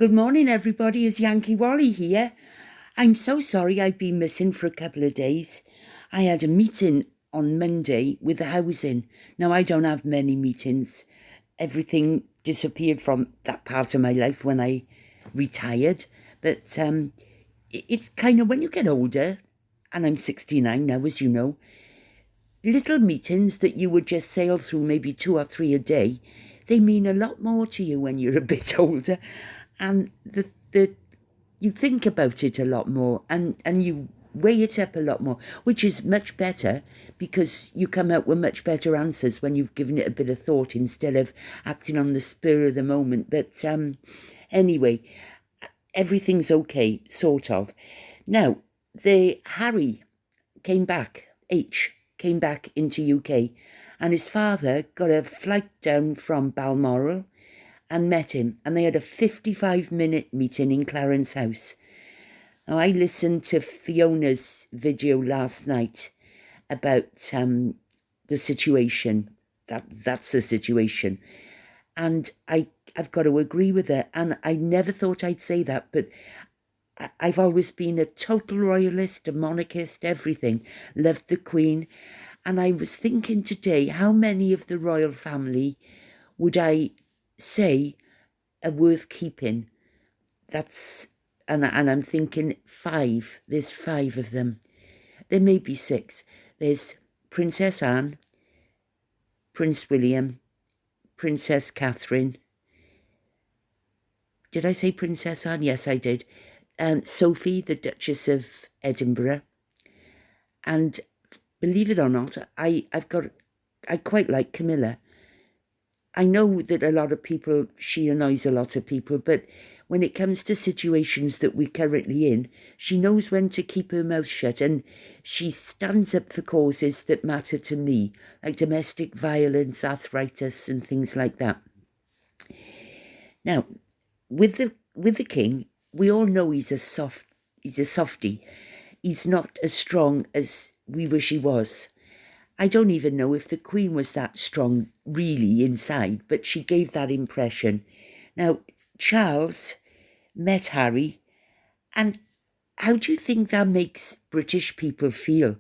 Good morning, everybody. It's Yankee Wally here. I'm so sorry I've been missing for a couple of days. I had a meeting on Monday with the housing. Now, I don't have many meetings. Everything disappeared from that part of my life when I retired. But it's kind of when you get older, and I'm 69 now, as you know, little meetings that you would just sail through maybe 2 or 3 a day, they mean a lot more to you when you're a bit older. And the you think about it a lot more, and you weigh it up a lot more, which is much better because you come out with much better answers when you've given it a bit of thought instead of acting on the spur of the moment. But anyway, everything's okay, sort of. Now, the Harry came back, H came back into UK, and his father got a flight down from Balmoral and met him, and they had a 55-minute meeting in Clarence House. Now, I listened to Fiona's video last night about the situation. That's the situation. And I've got to agree with her. And I never thought I'd say that, but I've always been a total royalist, a monarchist, everything. Loved the Queen. And I was thinking today, how many of the royal family would I say are worth keeping? And I'm thinking 5. There's 5 of them. There may be 6. There's Princess Anne, Prince William, Princess Catherine. Did I say Princess Anne? Yes, I did. Sophie, the Duchess of Edinburgh. And believe it or not, I quite like Camilla. I know that a lot of people, she annoys a lot of people, but when it comes to situations that we're currently in, she knows when to keep her mouth shut, and she stands up for causes that matter to me, like domestic violence, arthritis, and things like that. Now, with the king, we all know he's a softie. He's not as strong as we wish he was. I don't even know if the Queen was that strong really inside, but she gave that impression. Now, Charles met Harry, and how do you think that makes British people feel?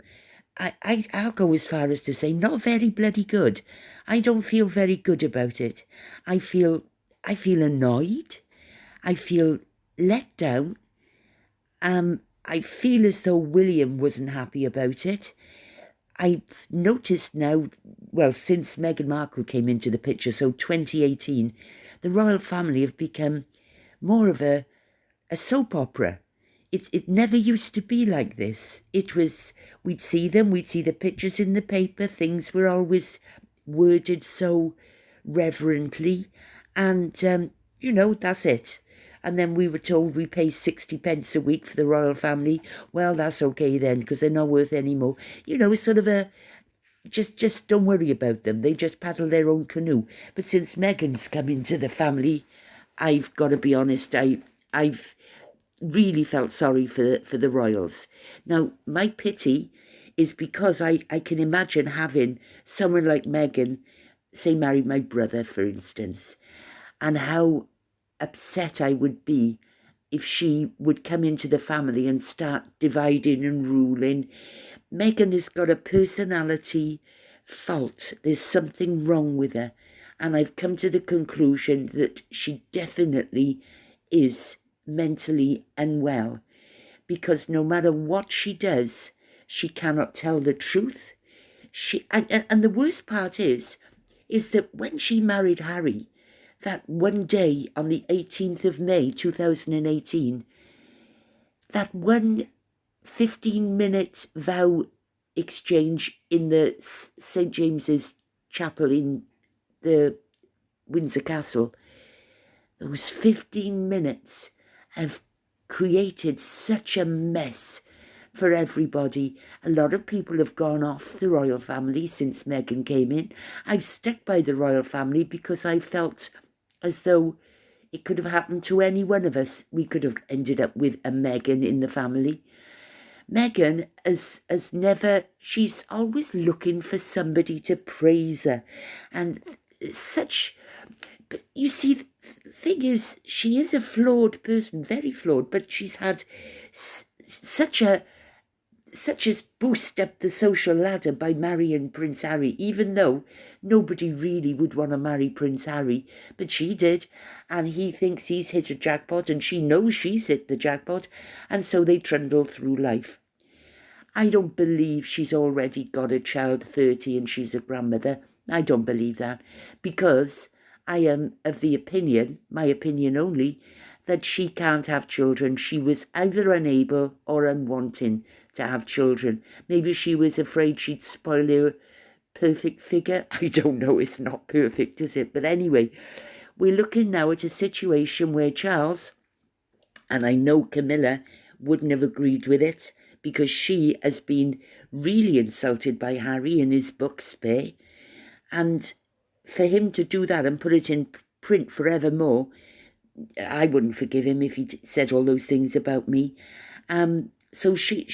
I'll go as far as to say not very bloody good. I don't feel very good about it. I feel annoyed. I feel let down. I feel as though William wasn't happy about it. I've noticed now, well, since Meghan Markle came into the picture, so 2018, the royal family have become more of a soap opera. It never used to be like this. It was, we'd see them, we'd see the pictures in the paper, things were always worded so reverently, and, that's it. And then we were told we pay 60 pence a week for the royal family. Well, that's okay then, because they're not worth any more. Sort of a, just don't worry about them. They just paddle their own canoe. But since Meghan's come into the family, I've got to be honest, I've really felt sorry for the royals. Now, my pity is because I can imagine having someone like Meghan, say, marry my brother, for instance, and how upset I would be if she would come into the family and start dividing and ruling. Meghan has got a personality fault. There's something wrong with her. And I've come to the conclusion that she definitely is mentally unwell, because no matter what she does, she cannot tell the truth. And the worst part is that when she married Harry, that one day on the 18th of May 2018, that one 15-minute vow exchange in the St. James's Chapel in the Windsor Castle, those 15 minutes have created such a mess for everybody. A lot of people have gone off the royal family since Meghan came in. I've stuck by the royal family because I felt as though it could have happened to any one of us. We could have ended up with a Meghan in the family. Meghan has never, she's always looking for somebody to praise her. And such, but you see, thing is, she is a flawed person, very flawed, but she's had such a boost up the social ladder by marrying Prince Harry, even though nobody really would want to marry Prince Harry, but she did, and he thinks he's hit a jackpot, and she knows she's hit the jackpot, and so they trundle through life. I don't believe she's already got a child 30 and she's a grandmother. I don't believe that, because I am of the opinion, my opinion only, that she can't have children. She was either unable or unwanting to have children. Maybe she was afraid she'd spoil her perfect figure. I don't know, it's not perfect, is it? But anyway, we're looking now at a situation where Charles, and I know Camilla wouldn't have agreed with it, because she has been really insulted by Harry in his book Spare. And for him to do that and put it in print forevermore, I wouldn't forgive him if he said all those things about me. So she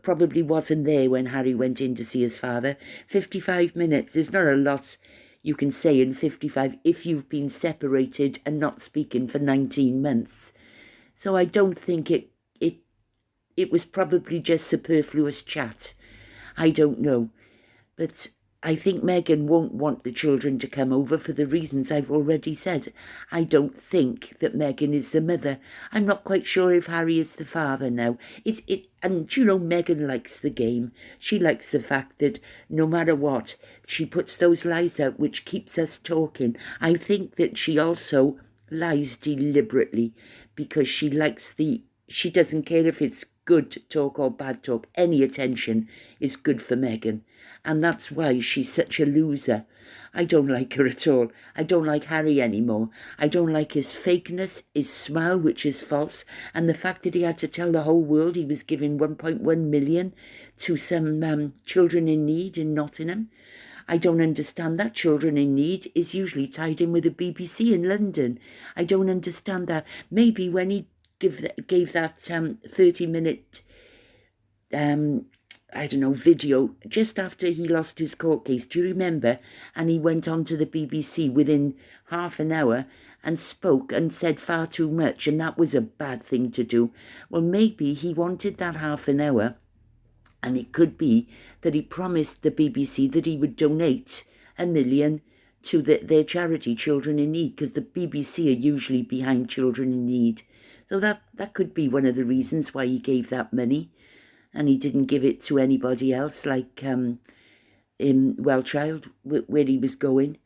probably wasn't there when Harry went in to see his father. 55 minutes, there's not a lot you can say in 55 if you've been separated and not speaking for 19 months. So I don't think it was probably just superfluous chat. I don't know. But I think Meghan won't want the children to come over for the reasons I've already said. I don't think that Meghan is the mother. I'm not quite sure if Harry is the father now. And Meghan likes the game. She likes the fact that no matter what, she puts those lies out which keeps us talking. I think that she also lies deliberately because she doesn't care if it's good talk or bad talk. Any attention is good for Meghan. And that's why she's such a loser. I don't like her at all. I don't like Harry anymore. I don't like his fakeness, his smile, which is false, and the fact that he had to tell the whole world he was giving 1.1 million to some children in need in Nottingham. I don't understand that. Children in Need is usually tied in with the BBC in London. I don't understand that. Maybe when he gave that 30-minute video just after he lost his court case. Do you remember? And he went on to the BBC within half an hour and spoke and said far too much, and that was a bad thing to do. Well, maybe he wanted that half an hour, and it could be that he promised the BBC that he would donate 1 million to their charity, Children in Need, because the BBC are usually behind children in need. So that could be one of the reasons why he gave that money, and he didn't give it to anybody else, like in Wellchild, where he was going.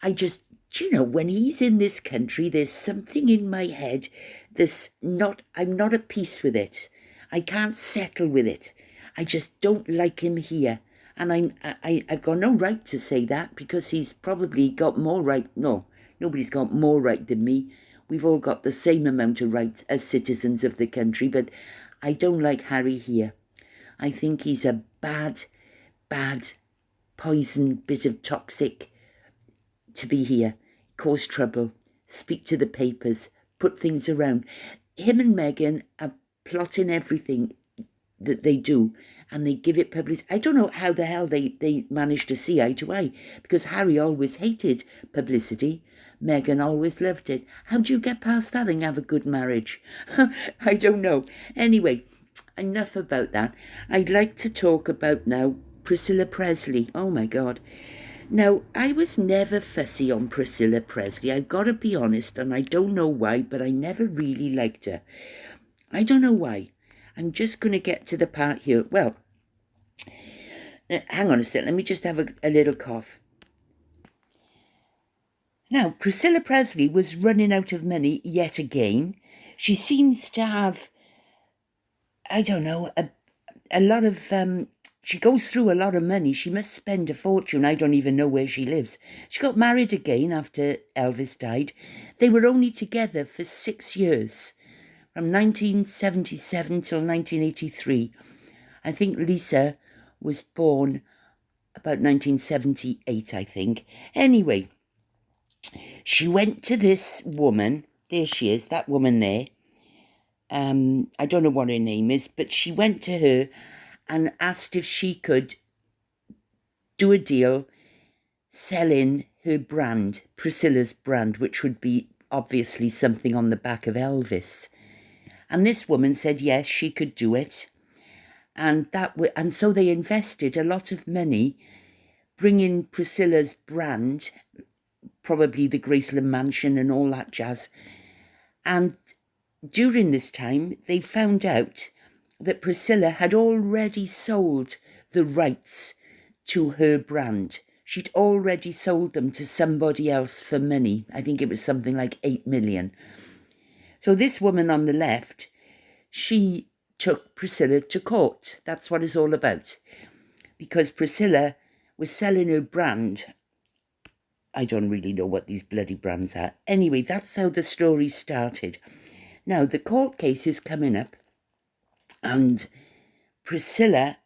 When he's in this country, there's something in my head I'm not at peace with it. I can't settle with it. I just don't like him here. And I've got no right to say that, because he's probably got more right. No, nobody's got more right than me. We've all got the same amount of rights as citizens of the country, but I don't like Harry here. I think he's a bad, poison bit of toxic to be here, cause trouble, speak to the papers, put things around. Him and Meghan are plotting everything that they do, and they give it publicity. I don't know how the hell they managed to see eye to eye, because Harry always hated publicity. Meghan always loved it. How do you get past that and have a good marriage? I don't know. Anyway, enough about that. I'd like to talk about now Priscilla Presley. Oh my God. Now, I was never fussy on Priscilla Presley. I've got to be honest, and I don't know why, but I never really liked her. I don't know why. I'm just going to get to the part here. Well, hang on a sec. Let me just have a little cough. Now, Priscilla Presley was running out of money yet again. She seems to have, I don't know, a lot of, she goes through a lot of money. She must spend a fortune. I don't even know where she lives. She got married again after Elvis died. They were only together for 6 years, from 1977 till 1983. I think Lisa was born about 1978, I think. Anyway, she went to this woman. There she is, that woman there. I don't know what her name is, but she went to her and asked if she could do a deal selling her brand, Priscilla's brand, which would be obviously something on the back of Elvis. And this woman said yes, she could do it. And so they invested a lot of money bringing Priscilla's brand, probably the Graceland Mansion and all that jazz. And during this time, they found out that Priscilla had already sold the rights to her brand. She'd already sold them to somebody else for money. I think it was something like 8 million. So this woman on the left, she took Priscilla to court. That's what it's all about. Because Priscilla was selling her brand. I don't really know what these bloody brands are. Anyway, that's how the story started. Now, the court case is coming up. And Priscilla,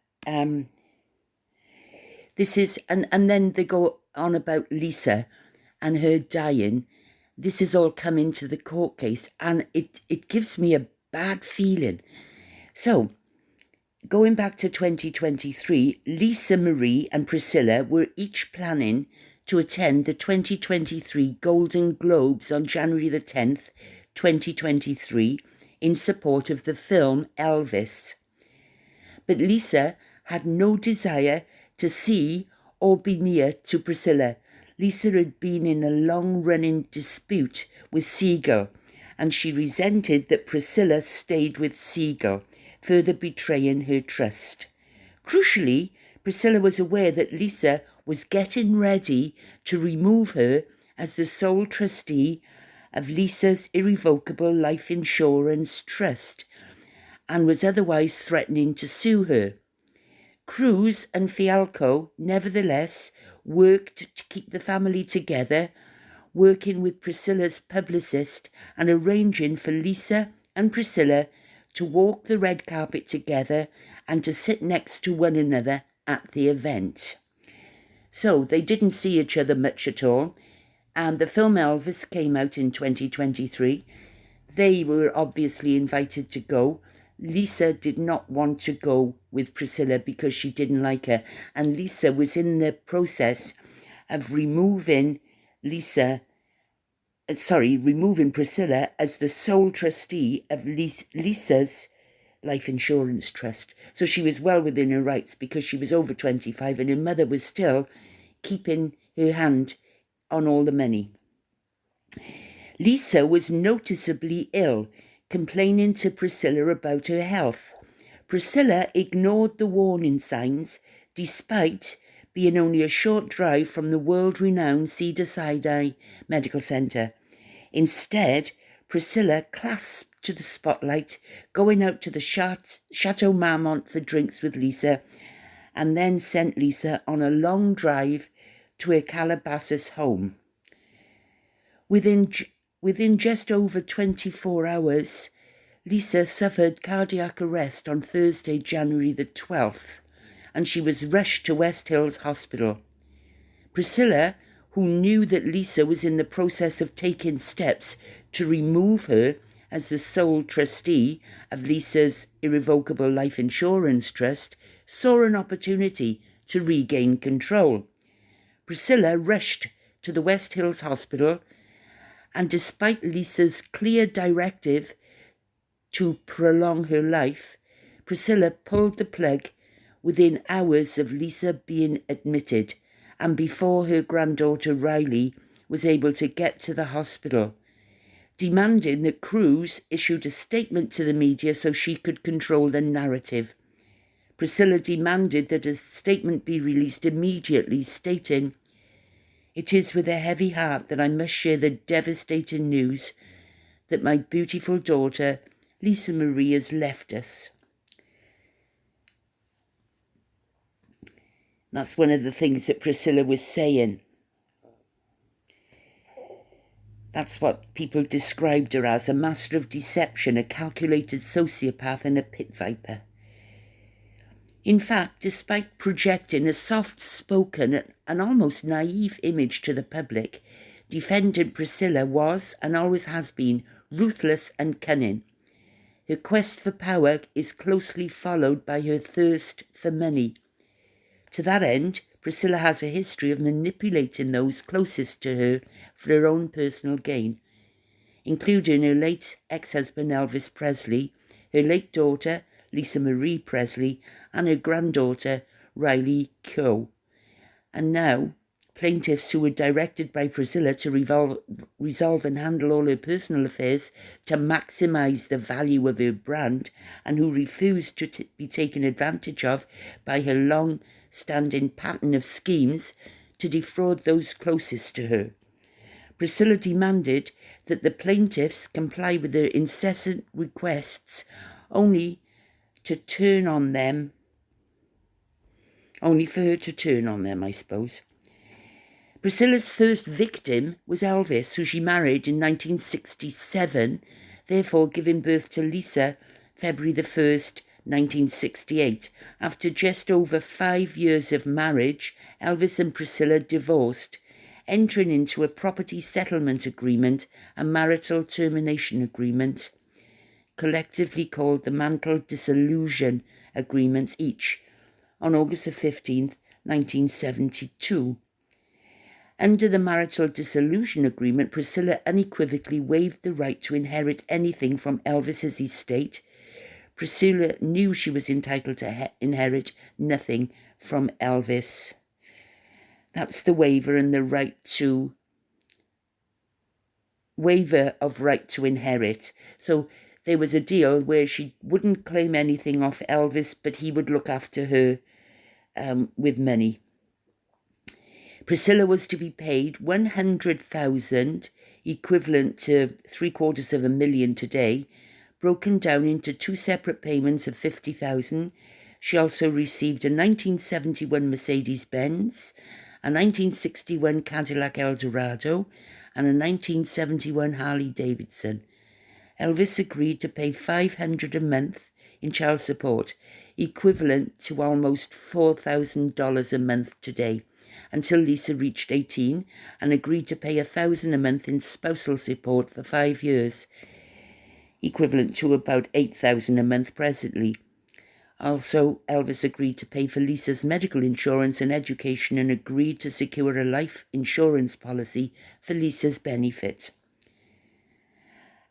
this is, and then they go on about Lisa and her dying. This is all come into the court case, and it gives me a bad feeling. So, going back to 2023, Lisa Marie and Priscilla were each planning to attend the 2023 Golden Globes on January the 10th, 2023, in support of the film Elvis. But Lisa had no desire to see or be near to Priscilla. Lisa had been in a long-running dispute with Siegel, and she resented that Priscilla stayed with Siegel, further betraying her trust. Crucially, Priscilla was aware that Lisa was getting ready to remove her as the sole trustee of Lisa's irrevocable life insurance trust, and was otherwise threatening to sue her. Cruz and Fialco, nevertheless, worked to keep the family together, working with Priscilla's publicist and arranging for Lisa and Priscilla to walk the red carpet together and to sit next to one another at the event. So they didn't see each other much at all, and the film Elvis came out in 2023. They were obviously invited to go. Lisa did not want to go with Priscilla because she didn't like her, and Lisa was in the process of removing Priscilla as the sole trustee of Lisa's life insurance trust. So she was well within her rights because she was over 25 and her mother was still keeping her hand on all the money. Lisa was noticeably ill, complaining to Priscilla about her health. Priscilla ignored the warning signs, despite being only a short drive from the world-renowned Cedars-Sinai Medical Centre. Instead, Priscilla clasped to the spotlight, going out to the Chateau Marmont for drinks with Lisa, and then sent Lisa on a long drive to her Calabasas home. Within just over 24 hours, Lisa suffered cardiac arrest on Thursday, January the 12th, and she was rushed to West Hills Hospital. Priscilla, who knew that Lisa was in the process of taking steps to remove her as the sole trustee of Lisa's irrevocable life insurance trust, saw an opportunity to regain control. Priscilla rushed to the West Hills Hospital, and despite Lisa's clear directive to prolong her life, Priscilla pulled the plug within hours of Lisa being admitted, and before her granddaughter Riley was able to get to the hospital, demanding that Cruz issued a statement to the media so she could control the narrative. Priscilla demanded that a statement be released immediately, stating, "It is with a heavy heart that I must share the devastating news that my beautiful daughter, Lisa Marie, has left us." That's one of the things that Priscilla was saying. That's what people described her as, a master of deception, a calculated sociopath and a pit viper. In fact, despite projecting a soft-spoken and almost naive image to the public, defendant Priscilla was, and always has been, ruthless and cunning. Her quest for power is closely followed by her thirst for money. To that end, Priscilla has a history of manipulating those closest to her for her own personal gain. including her late ex-husband Elvis Presley, her late daughter Lisa Marie Presley, and her granddaughter Riley Keough. And now, plaintiffs who were directed by Priscilla to resolve and handle all her personal affairs to maximise the value of her brand, and who refused to be taken advantage of by her long-standing pattern of schemes to defraud those closest to her. Priscilla demanded that the plaintiffs comply with her incessant requests only for her to turn on them, I suppose. Priscilla's first victim was Elvis, who she married in 1967, therefore giving birth to Lisa February the 1st, 1968. After just over 5 years of marriage, Elvis and Priscilla divorced, entering into a property settlement agreement and marital termination agreement, collectively called the Mantle Dissolution Agreements, each on August the 15th, 1972. Under the marital dissolution agreement, Priscilla unequivocally waived the right to inherit anything from Elvis's estate. Priscilla knew she was entitled to inherit nothing from Elvis. That's the waiver and the waiver of right to inherit. So there was a deal where she wouldn't claim anything off Elvis, but he would look after her with money. Priscilla was to be paid $100,000, equivalent to $750,000 today, broken down into 2 separate payments of $50,000. She also received a 1971 Mercedes-Benz, a 1961 Cadillac Eldorado, and a 1971 Harley-Davidson. Elvis agreed to pay $500 a month in child support, equivalent to almost $4,000 a month today, until Lisa reached 18, and agreed to pay $1,000 a month in spousal support for 5 years, equivalent to about $8,000 a month presently. Also, Elvis agreed to pay for Lisa's medical insurance and education, and agreed to secure a life insurance policy for Lisa's benefit.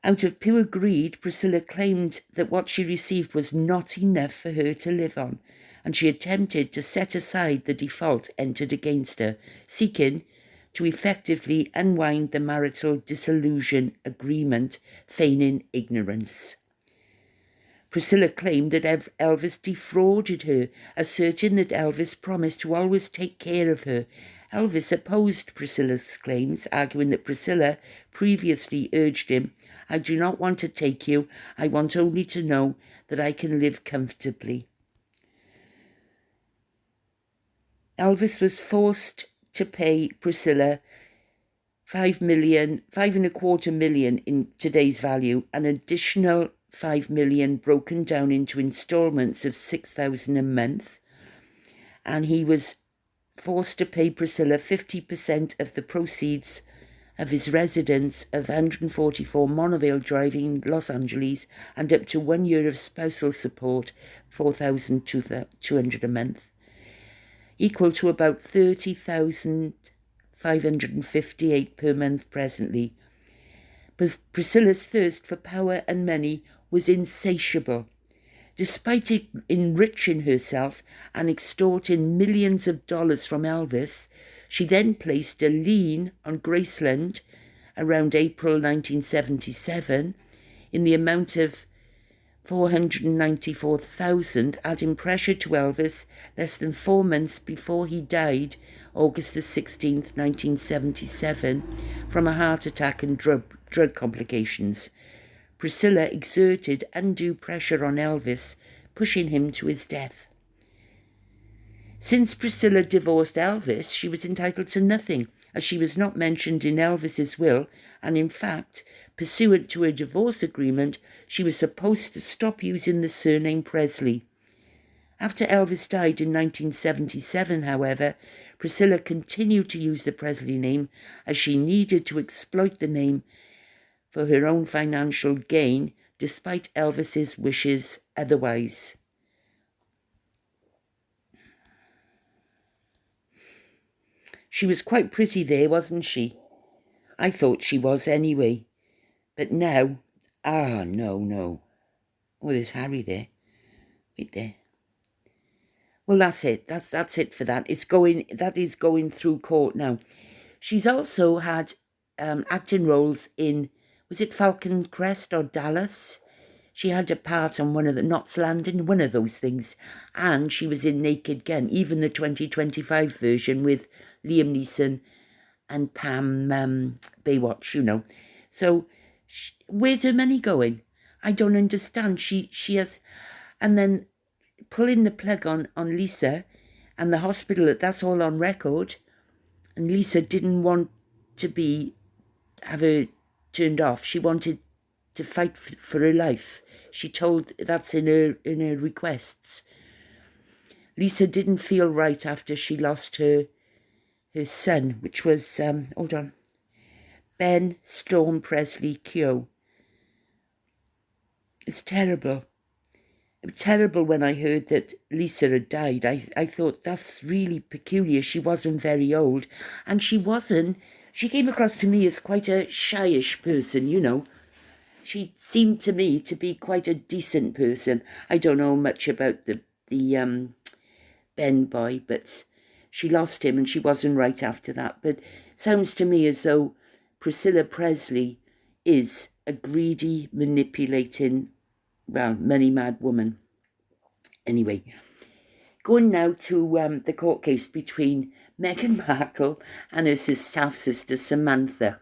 Out of pure greed, Priscilla claimed that what she received was not enough for her to live on, and she attempted to set aside the default entered against her, seeking to effectively unwind the marital dissolution agreement, feigning ignorance. Priscilla claimed that Elvis defrauded her, asserting that Elvis promised to always take care of her. Elvis opposed Priscilla's claims, arguing that Priscilla previously urged him, "I do not want to take you. I want only to know that I can live comfortably." Elvis was forced to pay Priscilla $5.25 million in today's value, an additional $5 million broken down into installments of $6,000 a month, and he was forced to pay Priscilla 50% of the proceeds of his residence of 144 Monovale Drive in Los Angeles, and up to 1 year of spousal support, $4,200 a month, equal to about $30,558 per month presently. But Priscilla's thirst for power and money was insatiable. Despite enriching herself and extorting millions of dollars from Elvis, she then placed a lien on Graceland around April 1977 in the amount of $494,000, adding pressure to Elvis less than 4 months before he died, August the 16th, 1977, from a heart attack and drug complications. Priscilla exerted undue pressure on Elvis, pushing him to his death. Since Priscilla divorced Elvis, she was entitled to nothing, as she was not mentioned in Elvis's will, and in fact, pursuant to her divorce agreement, she was supposed to stop using the surname Presley. After Elvis died in 1977, however, Priscilla continued to use the Presley name, as she needed to exploit the name for her own financial gain, despite Elvis's wishes otherwise. She was quite pretty there, wasn't she? I thought she was anyway. But now, no. Oh, there's Harry there. Wait there. Well, that's it. That's it for that. That is going through court now. She's also had acting roles in, was it Falcon Crest or Dallas? She had a part on one of the Knots Landing, one of those things. And she was in Naked Gun, even the 2025 version with Liam Neeson and Pam Baywatch, you know. So where's her money going? I don't understand. She has, and then pulling the plug on Lisa and the hospital, that's all on record. And Lisa didn't want to have her turned off. She wanted to fight for her life. She told, that's in her requests. Lisa didn't feel right after she lost her son, which was, hold on, Ben Storm Presley Keogh. It's terrible. It was terrible when I heard that Lisa had died. I thought, that's really peculiar. She wasn't very old. And she came across to me as quite a shyish person, you know. She seemed to me to be quite a decent person. I don't know much about the Ben boy, but she lost him and she wasn't right after that. But sounds to me as though Priscilla Presley is a greedy, manipulating, well, money-mad woman. Anyway, going now to the court case between Meghan Markle and her half-sister Samantha.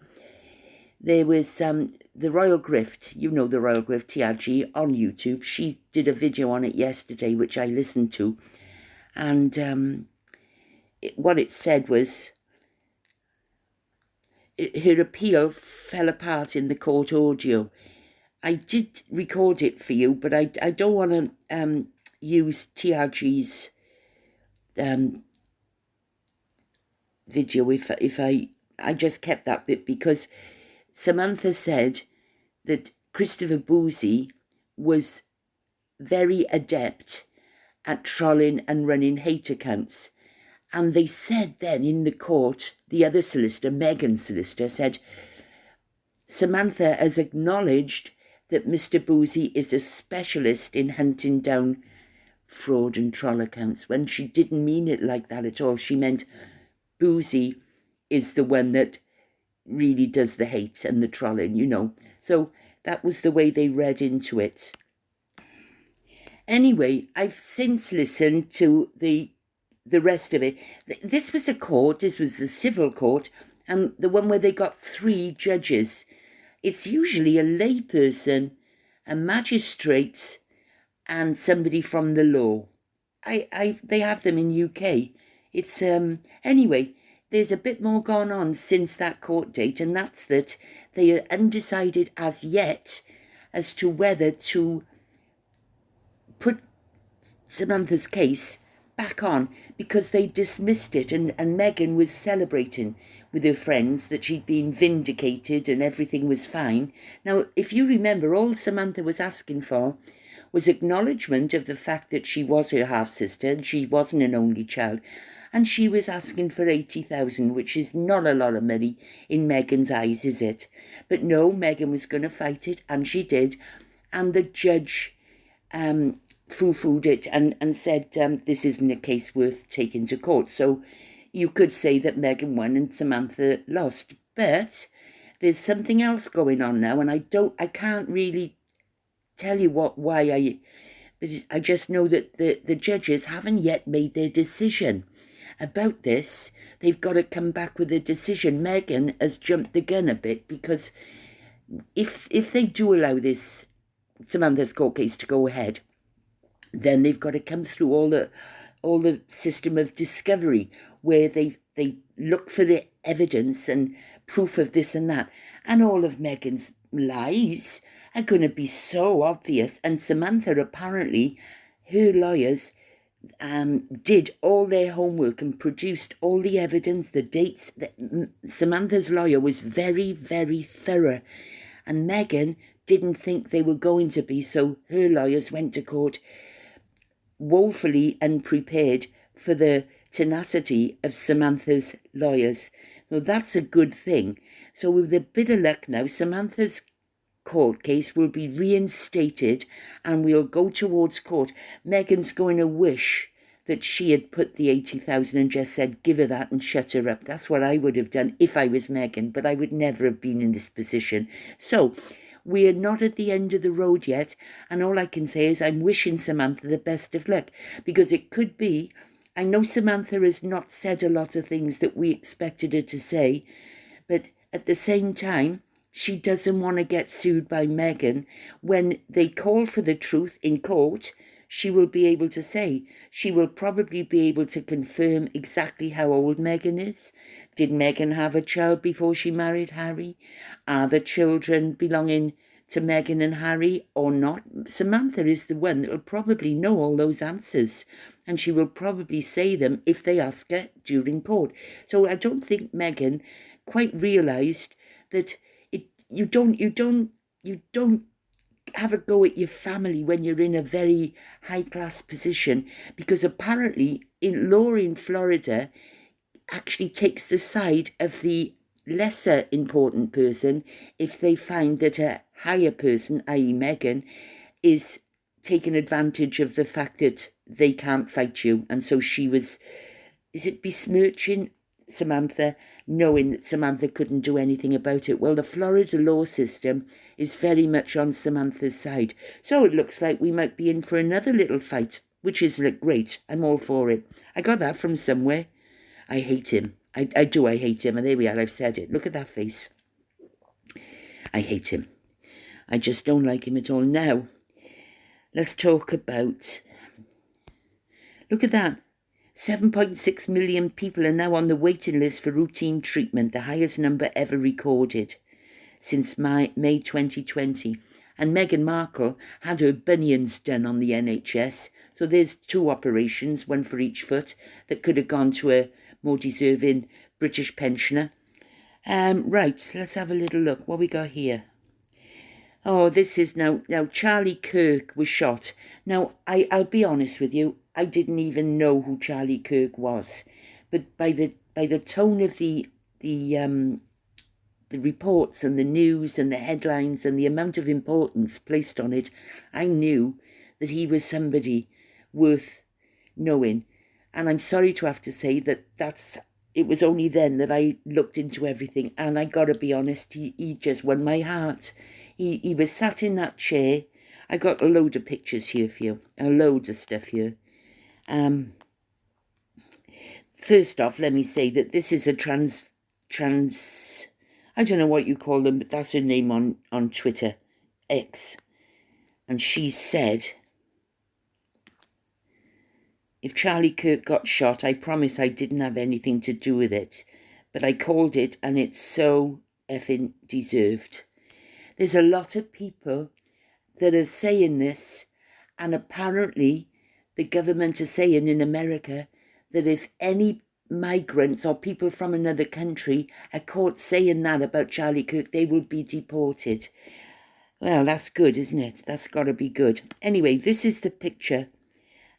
There was the Royal Grift, you know the Royal Grift, TRG, on YouTube. She did a video on it yesterday, which I listened to. And what it said was, her appeal fell apart in the court audio. I did record it for you, but I don't want to use TRG's video if I just kept that bit, because Samantha said that Christopher Boozy was very adept at trolling and running hate accounts. And they said then in the court, the other solicitor, Meghan's solicitor, said, Samantha has acknowledged that Mr. Boozy is a specialist in hunting down fraud and troll accounts, when she didn't mean it like that at all. She meant Boozy is the one that really does the hate and the trolling, you know. So that was the way they read into it. Anyway, I've since listened to the rest of it. This was a civil court, and the one where they got 3 judges. It's usually a layperson, a magistrate, and somebody from the law. They have them in UK. It's anyway, there's a bit more gone on since that court date, and that's that they are undecided as yet as to whether to put Samantha's case back on, because they dismissed it, and Meghan was celebrating with her friends that she'd been vindicated and everything was fine. Now, if you remember, all Samantha was asking for was acknowledgement of the fact that she was her half-sister and she wasn't an only child, and she was asking for 80,000, which is not a lot of money in Meghan's eyes, is it? But no, Meghan was going to fight it, and she did, and the judge foo-fooed it and said this isn't a case worth taking to court. So you could say that Meghan won and Samantha lost. But there's something else going on now, and I can't really tell you why but I just know that the judges haven't yet made their decision about this. They've got to come back with a decision. Meghan has jumped the gun a bit, because if they do allow this Samantha's court case to go ahead, then they've got to come through all the system of discovery, where they look for the evidence and proof of this and that. And all of Meghan's lies are going to be so obvious. And Samantha, apparently, her lawyers did all their homework and produced all the evidence, the dates. Samantha's lawyer was very, very thorough. And Meghan didn't think they were going to be, so her lawyers went to court woefully unprepared for the tenacity of Samantha's lawyers. So that's a good thing. So with a bit of luck now, Samantha's court case will be reinstated and we'll go towards court. Meghan's going to wish that she had put the 80,000 and just said, give her that and shut her up. That's what I would have done if I was Meghan, but I would never have been in this position. So we are not at the end of the road yet, and all I can say is I'm wishing Samantha the best of luck, because it could be, I know Samantha has not said a lot of things that we expected her to say, but at the same time, she doesn't want to get sued by Meghan. When they call for the truth in court, she will be able to say, she will probably be able to confirm exactly how old Meghan is. Did Meghan have a child before she married Harry? Are the children belonging to Meghan and Harry or not? Samantha is the one that will probably know all those answers, and she will probably say them if they ask her during court. So I don't think Meghan quite realised that you don't have a go at your family when you're in a very high-class position, because apparently in law in Florida actually takes the side of the lesser important person if they find that a higher person, i.e. Meghan, is taking advantage of the fact that they can't fight you. And so she was, is it besmirching Samantha, knowing that Samantha couldn't do anything about it? Well, the Florida law system is very much on Samantha's side. So it looks like we might be in for another little fight, which is great. I'm all for it. I got that from somewhere. I hate him. I do, I hate him. And there we are, I've said it. Look at that face. I hate him. I just don't like him at all. Now, let's talk about... Look at that. 7.6 million people are now on the waiting list for routine treatment, the highest number ever recorded since May 2020. And Meghan Markle had her bunions done on the NHS. So there's 2 operations, one for each foot, that could have gone to a more deserving British pensioner. Right, let's have a little look. What we got here? Oh, this is now Charlie Kirk was shot. Now, I'll be honest with you, I didn't even know who Charlie Kirk was. But by the tone of the reports and the news and the headlines and the amount of importance placed on it, I knew that he was somebody worth knowing. And I'm sorry to have to say that it was only then that I looked into everything. And I got to be honest, he just won my heart. He was sat in that chair. I got a load of pictures here for you, a load of stuff here. First off, let me say that this is a trans, I don't know what you call them, but that's her name on Twitter, X. And she said, if Charlie Kirk got shot, I promise I didn't have anything to do with it. But I called it, and it's so effing deserved. There's a lot of people that are saying this, and apparently the government is saying in America that if any migrants or people from another country are caught saying that about Charlie Kirk, they will be deported. Well, that's good, isn't it? That's got to be good. Anyway, this is the picture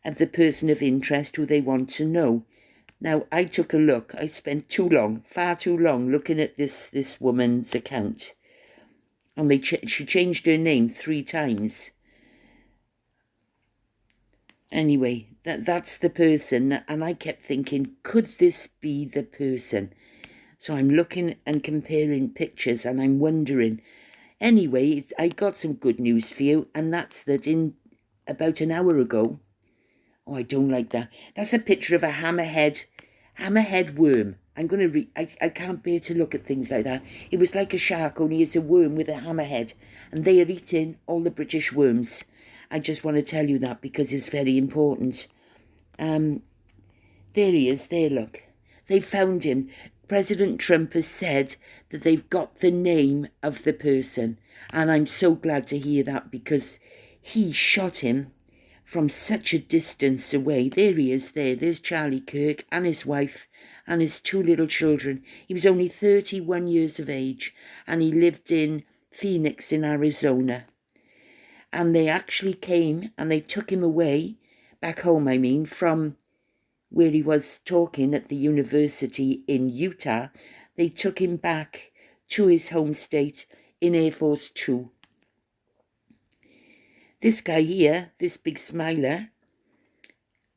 of the person of interest who they want to know. Now, I took a look. I spent far too long, looking at this woman's account. And she changed her name 3 times. Anyway, that's the person, and I kept thinking, could this be the person? So I'm looking and comparing pictures, and I'm wondering. Anyway, I got some good news for you, and that's that in about an hour ago, oh, I don't like that. That's a picture of a hammerhead worm. I'm going to read, I can't bear to look at things like that. It was like a shark, only it's a worm with a hammerhead, and they are eating all the British worms. I just want to tell you that because it's very important. There he is, there, look. They found him. President Trump has said that they've got the name of the person. And I'm so glad to hear that because he shot him from such a distance away. There he is, there's Charlie Kirk and his wife and his 2 little children. He was only 31 years of age and he lived in Phoenix in Arizona. And they actually came and they took him away, back home I mean, from where he was talking at the university in Utah. They took him back to his home state in Air Force 2. This guy here, this big smiler,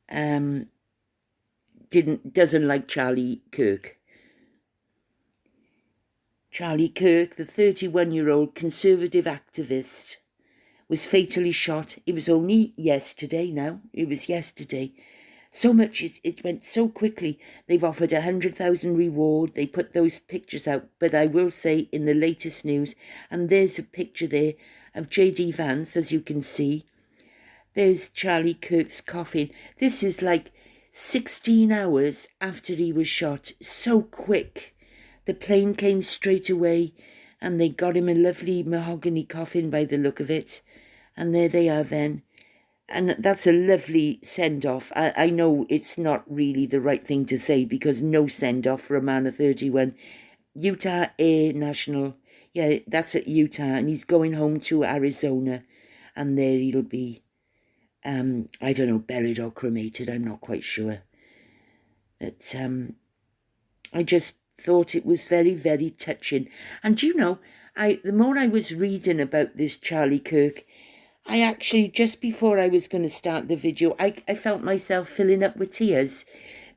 doesn't like Charlie Kirk. Charlie Kirk, the 31-year-old conservative activist, was fatally shot. It was only yesterday now. It was yesterday. So much, it went so quickly. They've offered 100,000 reward. They put those pictures out. But I will say in the latest news, and there's a picture there of J.D. Vance, as you can see. There's Charlie Kirk's coffin. This is like 16 hours after he was shot. So quick. The plane came straight away and they got him a lovely mahogany coffin by the look of it. And there they are then. And that's a lovely send-off. I know it's not really the right thing to say because no send-off for a man of 31. Utah Air National. Yeah, that's at Utah. And he's going home to Arizona. And there he'll be, I don't know, buried or cremated. I'm not quite sure. But I just thought it was very, very touching. And you know, the more I was reading about this Charlie Kirk, I actually, just before I was going to start the video, I felt myself filling up with tears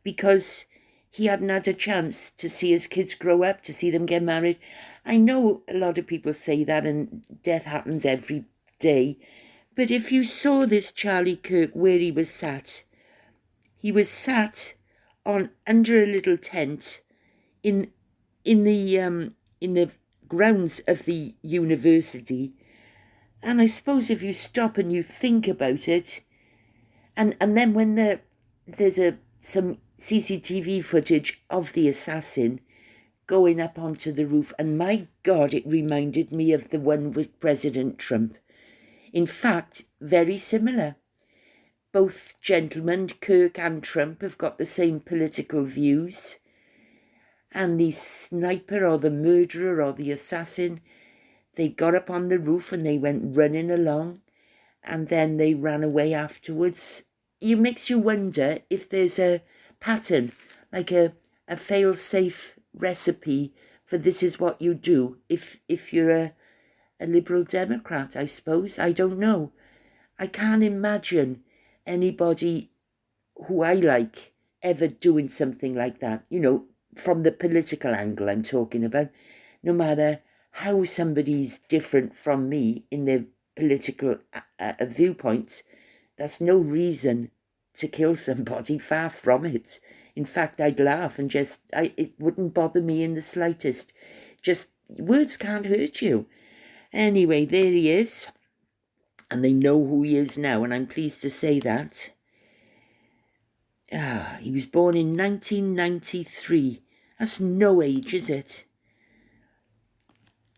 because he hadn't had a chance to see his kids grow up, to see them get married. I know a lot of people say that and death happens every day. But if you saw this Charlie Kirk where he was sat under a little tent in the grounds of the university. And I suppose if you stop and you think about it, and then when there's some CCTV footage of the assassin going up onto the roof, and my God, it reminded me of the one with President Trump. In fact, very similar. Both gentlemen, Kirk and Trump, have got the same political views. And the sniper or the murderer or the assassin, they got up on the roof and they went running along and then they ran away afterwards. It makes you wonder if there's a pattern, like a fail-safe recipe for this is what you do if you're a Liberal Democrat, I suppose. I don't know. I can't imagine anybody who I like ever doing something like that, you know, from the political angle I'm talking about. No matter how somebody's different from me in their political viewpoints, that's no reason to kill somebody, far from it. In fact, I'd laugh and it wouldn't bother me in the slightest. Just, words can't hurt you. Anyway, there he is. And they know who he is now, and I'm pleased to say that. He was born in 1993. That's no age, is it?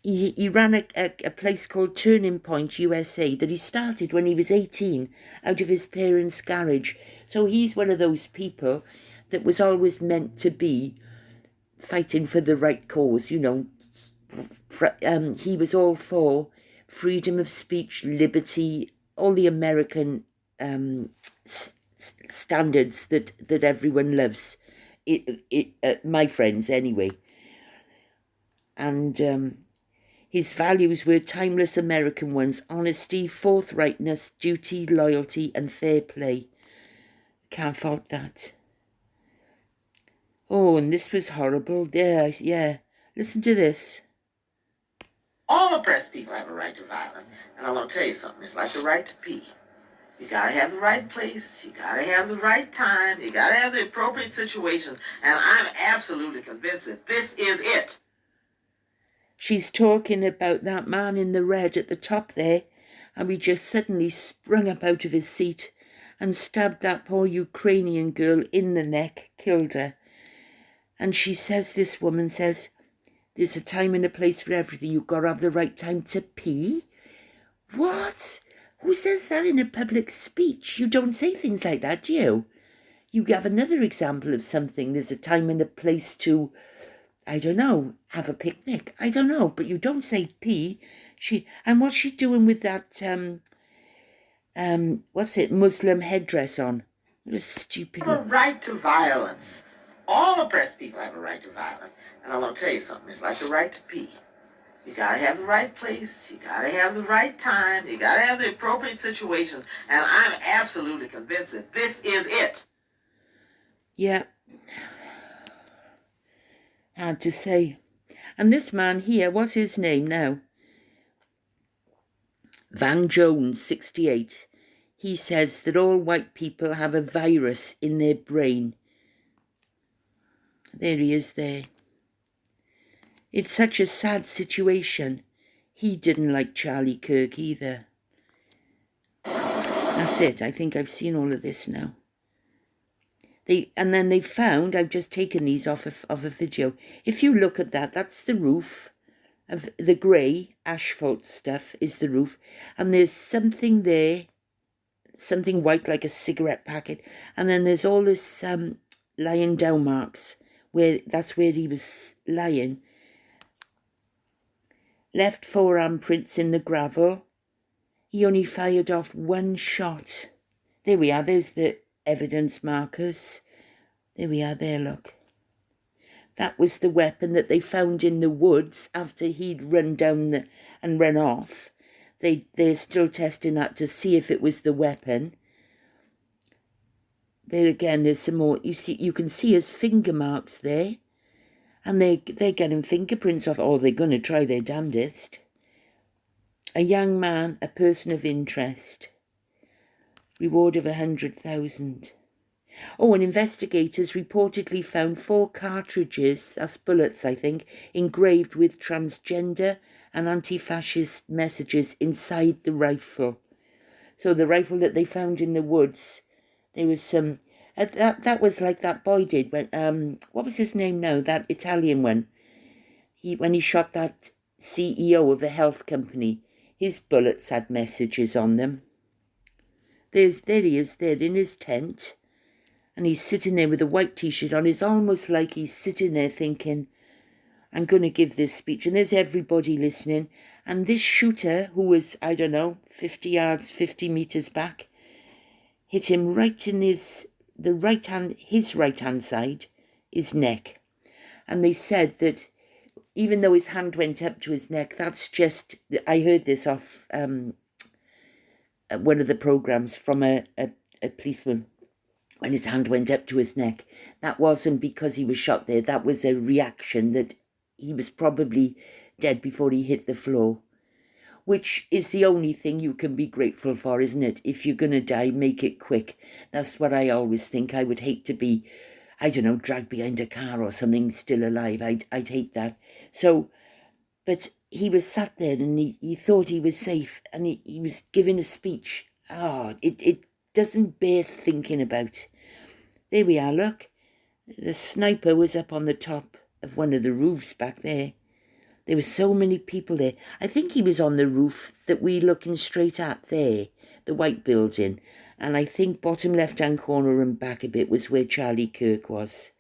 He ran a place called Turning Point USA that he started when he was 18 out of his parents' garage. So he's one of those people that was always meant to be fighting for the right cause, you know. He was all for freedom of speech, liberty, all the American standards that everyone loves. My friends, anyway. And his values were timeless American ones: honesty, forthrightness, duty, loyalty, and fair play. Can't fault that. Oh, and this was horrible. Yeah. Listen to this. All oppressed people have a right to violence. And I'm going to tell you something. It's like the right to pee. You got to have the right place. You got to have the right time. You got to have the appropriate situation. And I'm absolutely convinced that this is it. She's talking about that man in the red at the top there, and he just suddenly sprung up out of his seat and stabbed that poor Ukrainian girl in the neck, killed her. And she says, this woman says, there's a time and a place for everything. You've got to have the right time to pee. What? Who says that in a public speech? You don't say things like that, do you? You have another example of something. There's a time and a place to, I don't know, have a picnic. I don't know, but you don't say pee. And what's she doing with that, Muslim headdress on? What a stupid... Have a right to violence. All oppressed people have a right to violence. And I'm going to tell you something. It's like the right to pee. You gotta have the right place, you gotta have the right time, you gotta have the appropriate situation, and I'm absolutely convinced that this is it. Yeah. Hard to say. And this man here, what's his name now? Van Jones, 68. He says that all white people have a virus in their brain. There he is there. It's such a sad situation. He didn't like Charlie Kirk either. That's it. I think I've seen all of this now. And then they found, I've just taken these off of a video. If you look at that, that's the roof. Of the grey asphalt stuff is the roof. And there's something there, something white like a cigarette packet. And then there's all this lying down marks. That's where he was lying. Left forearm prints in the gravel. He only fired off one shot. There we are, there's the evidence markers. There we are there, look. That was the weapon that they found in the woods after he'd run down and run off. They're still testing that to see if it was the weapon. There again, there's some more. You can see his finger marks there. And they're getting fingerprints off. Oh, they're going to try their damnedest. A young man, a person of interest. Reward of 100,000. Oh, and investigators reportedly found 4 cartridges, that's bullets, I think, engraved with transgender and anti-fascist messages inside the rifle. So the rifle that they found in the woods, there was some... that was like that boy did when... what was his name now? That Italian one. When he shot that CEO of a health company, his bullets had messages on them. There he is there in his tent. And he's sitting there with a white t-shirt on. It's almost like he's sitting there thinking, I'm going to give this speech. And there's everybody listening. And this shooter, who was, I don't know, 50 meters back, hit him right in his right hand side, his neck. And they said that even though his hand went up to his neck, that's just, I heard this off one of the programs from a policeman. When his hand went up to his neck, that wasn't because he was shot there. That was a reaction that he was probably dead before he hit the floor, which is the only thing you can be grateful for, isn't it? If you're going to die, make it quick. That's what I always think. I would hate to be, I don't know, dragged behind a car or something still alive. I'd hate that. So, but he was sat there and he thought he was safe and he was giving a speech. It doesn't bear thinking about. There we are, look. The sniper was up on the top of one of the roofs back there. There were so many people there. I think he was on the roof that we're looking straight at there, the white building. And I think bottom left-hand corner and back a bit was where Charlie Kirk was.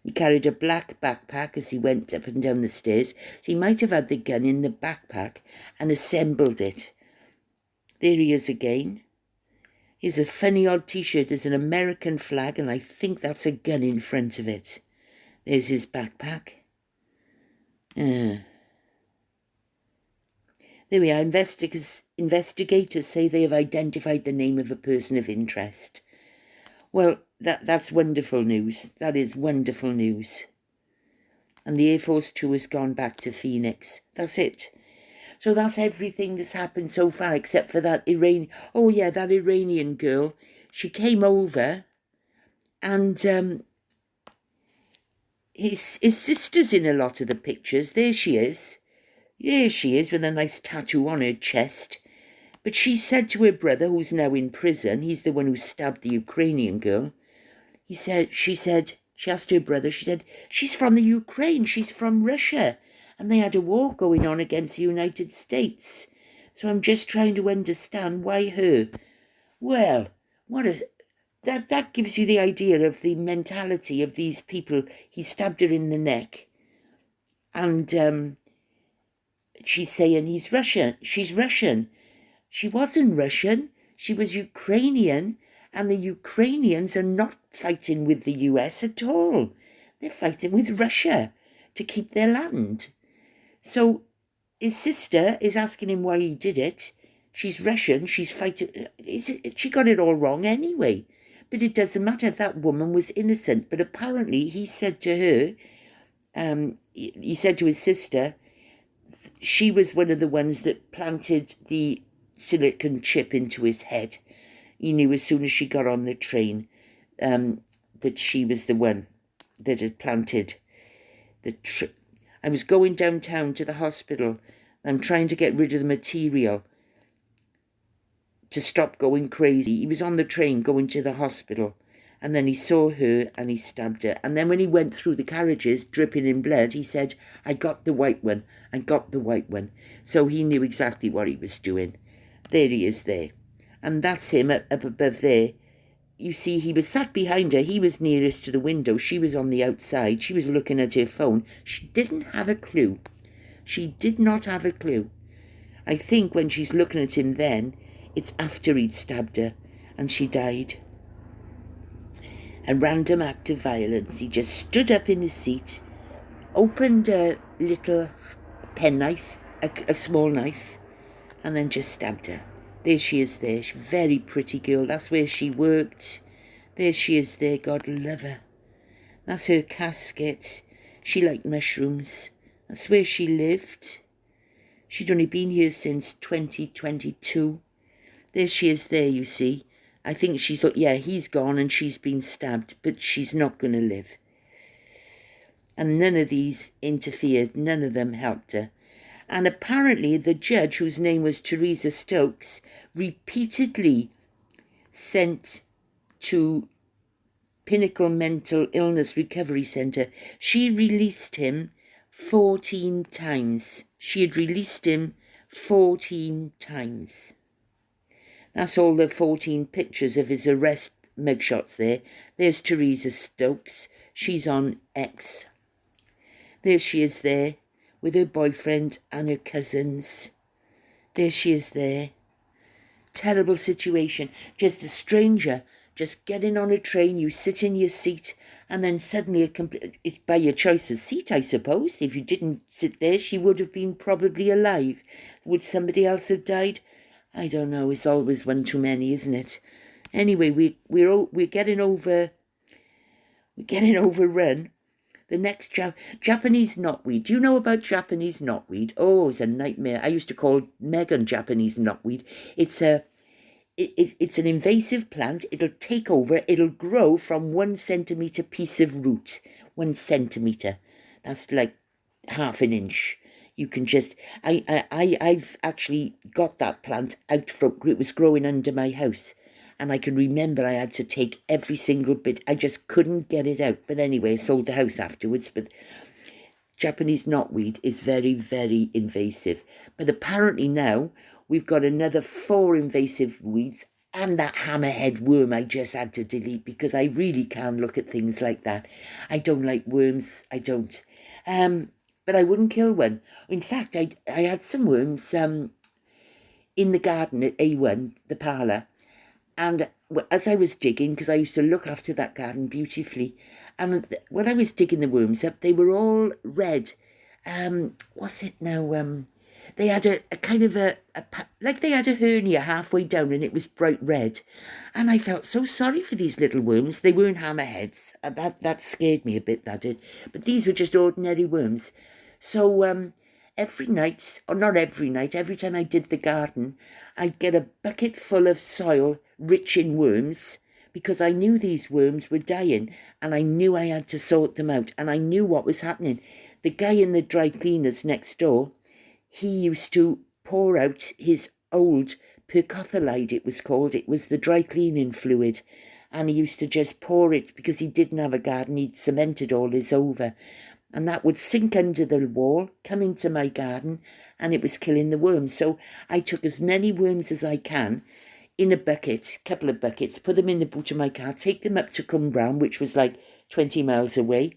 He carried a black backpack as he went up and down the stairs. So he might have had the gun in the backpack and assembled it. There he is again. Here's a funny odd t-shirt. There's an American flag, and I think that's a gun in front of it. There's his backpack. There we are. Investigators say they have identified the name of a person of interest. Well, that's wonderful news. That is wonderful news. And the Air Force 2 has gone back to Phoenix. That's it. So that's everything that's happened so far, except for that that Iranian girl. She came over, and his sister's in a lot of the pictures. There she is. There she is, with a nice tattoo on her chest. But she said to her brother, who's now in prison, he's the one who stabbed the Ukrainian girl. She asked her brother, she said, she's from the Ukraine, she's from Russia. And they had a war going on against the United States. So I'm just trying to understand why her. Well, that gives you the idea of the mentality of these people. He stabbed her in the neck. And she's saying he's Russian. She's Russian. She wasn't Russian. She was Ukrainian. And the Ukrainians are not fighting with the US at all. They're fighting with Russia to keep their land. So his sister is asking him why he did it. She's Russian. She's fighting. She got it all wrong anyway. But it doesn't matter. That woman was innocent. But apparently he said to her, he said to his sister, she was one of the ones that planted the silicon chip into his head. He knew as soon as she got on the train that she was the one that had planted the I was going downtown to the hospital. I'm trying to get rid of the material to stop going crazy. He was on the train going to the hospital, and then he saw her and he stabbed her. And then when he went through the carriages dripping in blood, he said, I got the white one. I got the white one. So he knew exactly what he was doing. There he is there. And that's him up above there. You see, he was sat behind her. He was nearest to the window. She was on the outside. She was looking at her phone. She didn't have a clue. She did not have a clue. I think when she's looking at him then, it's after he'd stabbed her and she died. A random act of violence. He just stood up in his seat, opened a little penknife, a small knife, and then just stabbed her. There she is there. She's a very pretty girl. That's where she worked. There she is there. God love her. That's her casket. She liked mushrooms. That's where she lived. She'd only been here since 2022. There she is there, you see. I think she thought, yeah, he's gone and she's been stabbed, but she's not going to live. And none of these interfered. None of them helped her. And apparently the judge, whose name was Teresa Stokes, repeatedly sent to Pinnacle Mental Illness Recovery Centre. She released him 14 times. She had released him 14 times. That's all the 14 pictures of his arrest mugshots there. There's Teresa Stokes. She's on X. There she is there, with her boyfriend and her cousins. There she is there. Terrible situation. Just a stranger, just getting on a train, you sit in your seat, and then suddenly it's by your choice of seat, I suppose. If you didn't sit there, she would have been probably alive. Would somebody else have died? I don't know. It's always one too many, isn't it? Anyway, we're getting overrun. The next Japanese knotweed. Do you know about Japanese knotweed? Oh, it's a nightmare. I used to call Megan Japanese knotweed. It's an invasive plant. It'll take over. It'll grow from 1 centimetre piece of root. 1 centimetre. That's like half an inch. You can just... I've actually got that plant out from... It was growing under my house. And I can remember I had to take every single bit. I just couldn't get it out. But anyway, I sold the house afterwards. But Japanese knotweed is very, very invasive. But apparently now we've got another 4 invasive weeds and that hammerhead worm I just had to delete because I really can't look at things like that. I don't like worms. I don't. But I wouldn't kill one. In fact, I had some worms in the garden at A1, the parlour. And as I was digging, because I used to look after that garden beautifully, and when I was digging the worms up, they were all red. What's it now? They had a kind of like they had a hernia halfway down, and it was bright red. And I felt so sorry for these little worms. They weren't hammerheads. That scared me a bit, that did. But these were just ordinary worms. So every night, or not every night, every time I did the garden, I'd get a bucket full of soil rich in worms because I knew these worms were dying and I knew I had to sort them out and I knew what was happening. The guy in the dry cleaners next door, he used to pour out his old percothalide, it was called. It was the dry cleaning fluid. And he used to just pour it because he didn't have a garden. He'd cemented all his over. And that would sink under the wall, come into my garden, and it was killing the worms. So I took as many worms as I can in a bucket, couple of buckets, put them in the boot of my car, take them up to Cwmbran, which was like 20 miles away,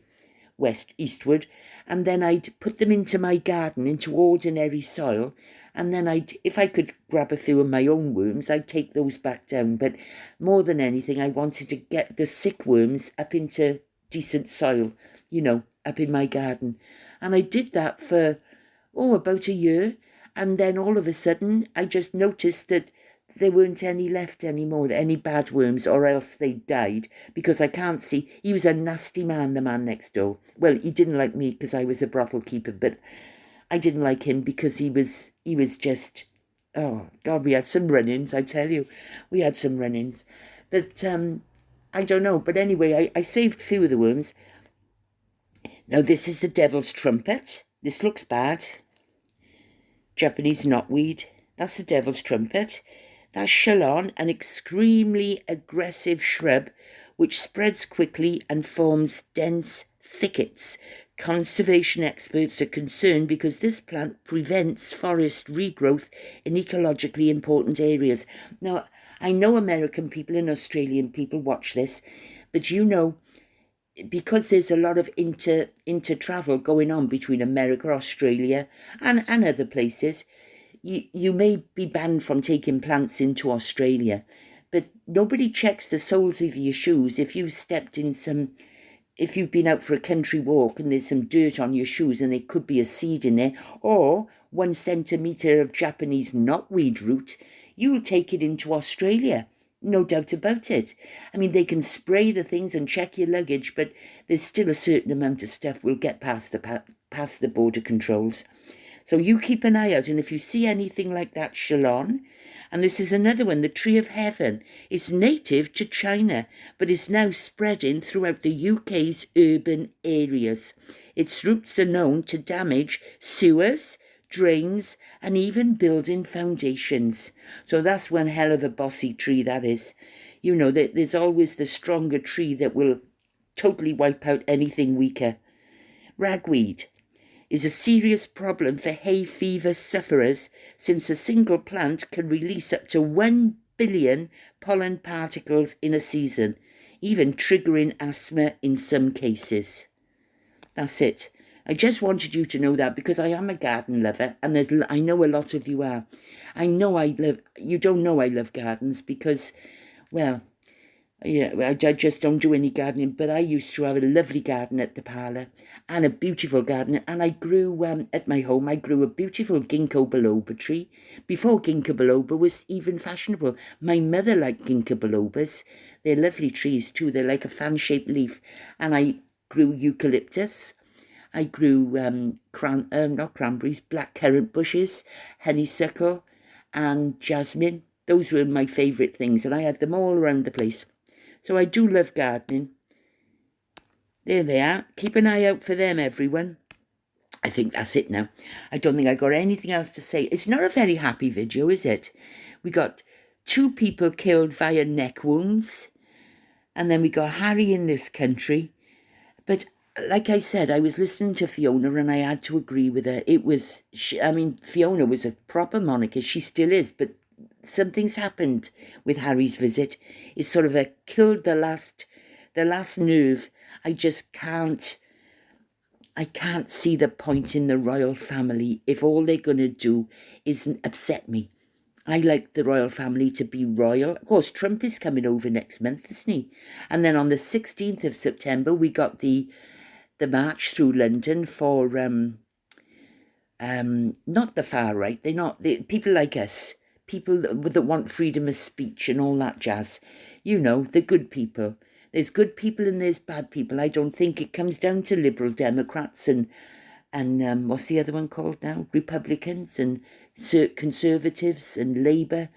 eastward, and then I'd put them into my garden, into ordinary soil, and then if I could grab a few of my own worms, I'd take those back down. But more than anything, I wanted to get the sick worms up into decent soil, up in my garden. And I did that for, about a year. And then all of a sudden, I just noticed that there weren't any left anymore, any bad worms, or else they died, because I can't see. He was a nasty man, the man next door. Well, he didn't like me because I was a brothel keeper, but I didn't like him because he was just, oh God, we had some run-ins, I tell you. We had some run-ins. But I don't know. But anyway, I saved a few of the worms. Now, this is the devil's trumpet. This looks bad. Japanese knotweed. That's the devil's trumpet. That's Shalon, an extremely aggressive shrub which spreads quickly and forms dense thickets. Conservation experts are concerned because this plant prevents forest regrowth in ecologically important areas. Now, I know American people and Australian people watch this, but you know, because there's a lot of inter-travel going on between America, Australia, and other places, you may be banned from taking plants into Australia, but nobody checks the soles of your shoes. If you've been out for a country walk and there's some dirt on your shoes and there could be a seed in there, or 1 centimetre of Japanese knotweed root, you'll take it into Australia. No doubt about it. I mean, they can spray the things and check your luggage, but there's still a certain amount of stuff will get past the border controls. So you keep an eye out, and if you see anything like that, Shalon, and this is another one, the tree of heaven, is native to China, but is now spreading throughout the UK's urban areas. Its roots are known to damage sewers, drains, and even building foundations. So that's one hell of a bossy tree, that is. You know, there's always the stronger tree that will totally wipe out anything weaker. Ragweed is a serious problem for hay fever sufferers, since a single plant can release up to 1 billion pollen particles in a season, even triggering asthma in some cases. That's it. I just wanted you to know that because I am a garden lover, and I know a lot of you are. You don't know I love gardens because, well, yeah, I just don't do any gardening, but I used to have a lovely garden at the parlour and a beautiful garden, and I grew, at my home, I grew a beautiful ginkgo biloba tree before ginkgo biloba was even fashionable. My mother liked ginkgo bilobas. They're lovely trees too. They're like a fan-shaped leaf, and I grew eucalyptus. I grew not cranberries, blackcurrant bushes, honeysuckle, and jasmine. Those were my favourite things, and I had them all around the place. So I do love gardening. There they are. Keep an eye out for them, everyone. I think that's it now. I don't think I got anything else to say. It's not a very happy video, is it? We got 2 people killed via neck wounds, and then we got Harry in this country. But like I said, I was listening to Fiona and I had to agree with her. Fiona was a proper monarchist. She still is, but something's happened with Harry's visit. It's sort of killed the last nerve. I can't see the point in the royal family if all they're going to do is upset me. I like the royal family to be royal. Of course, Trump is coming over next month, isn't he? And then on the 16th of September, we got the march through London for not the far right. They're not people like us, people that want freedom of speech and all that jazz. You know, the good people. There's good people and there's bad people. I don't think it comes down to Liberal Democrats and what's the other one called now? Republicans and Conservatives and Labour.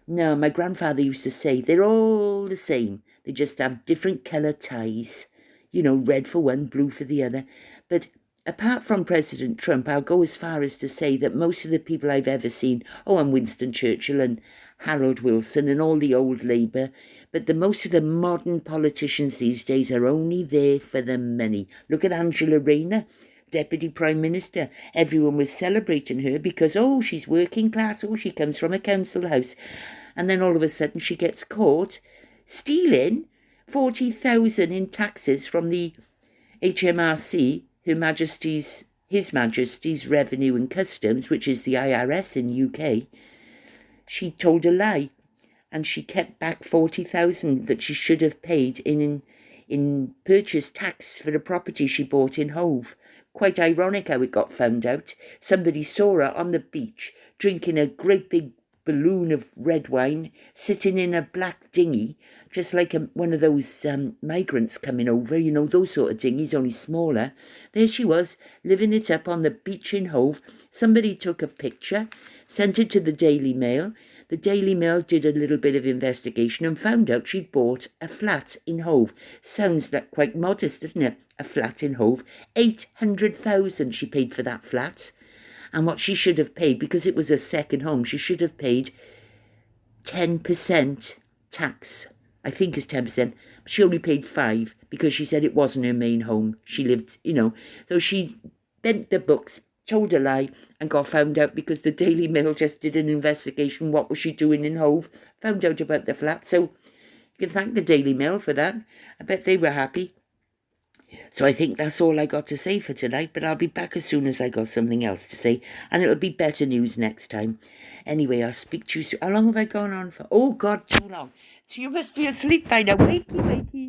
No, my grandfather used to say they're all the same. They just have different colour ties. You know, red for one, blue for the other. But apart from President Trump, I'll go as far as to say that most of the people I've ever seen, and Winston Churchill and Harold Wilson and all the old Labour, but most of the modern politicians these days are only there for the money. Look at Angela Rayner, Deputy Prime Minister. Everyone was celebrating her because, she's working class, she comes from a council house. And then all of a sudden she gets caught stealing 40,000 in taxes from the HMRC, His Majesty's Revenue and Customs, which is the IRS in UK. She told a lie, and she kept back 40,000 that she should have paid in purchase tax for a property she bought in Hove. quite ironic how it got found out. Somebody saw her on the beach drinking a great big balloon of red wine, sitting in a black dinghy, just like one of those migrants coming over, you know, those sort of dinghies, only smaller. There she was, living it up on the beach in Hove. Somebody took a picture, sent it to the Daily Mail. The Daily Mail did a little bit of investigation and found out she'd bought a flat in Hove. Sounds like quite modest, doesn't it? A flat in Hove. 800,000 she paid for that flat. And what she should have paid, because it was a second home, she should have paid 10% tax. I think it's 10%. She only paid 5 because she said it wasn't her main home. She lived, you know. So she bent the books, told a lie, and got found out because the Daily Mail just did an investigation. What was she doing in Hove? Found out about the flat. So you can thank the Daily Mail for that. I bet they were happy. So I think that's all I got to say for tonight, but I'll be back as soon as I got something else to say, and it'll be better news next time. Anyway, I'll speak to you soon. How long have I gone on for? Oh, God, too long. So you must be asleep by now. Wakey, wakey.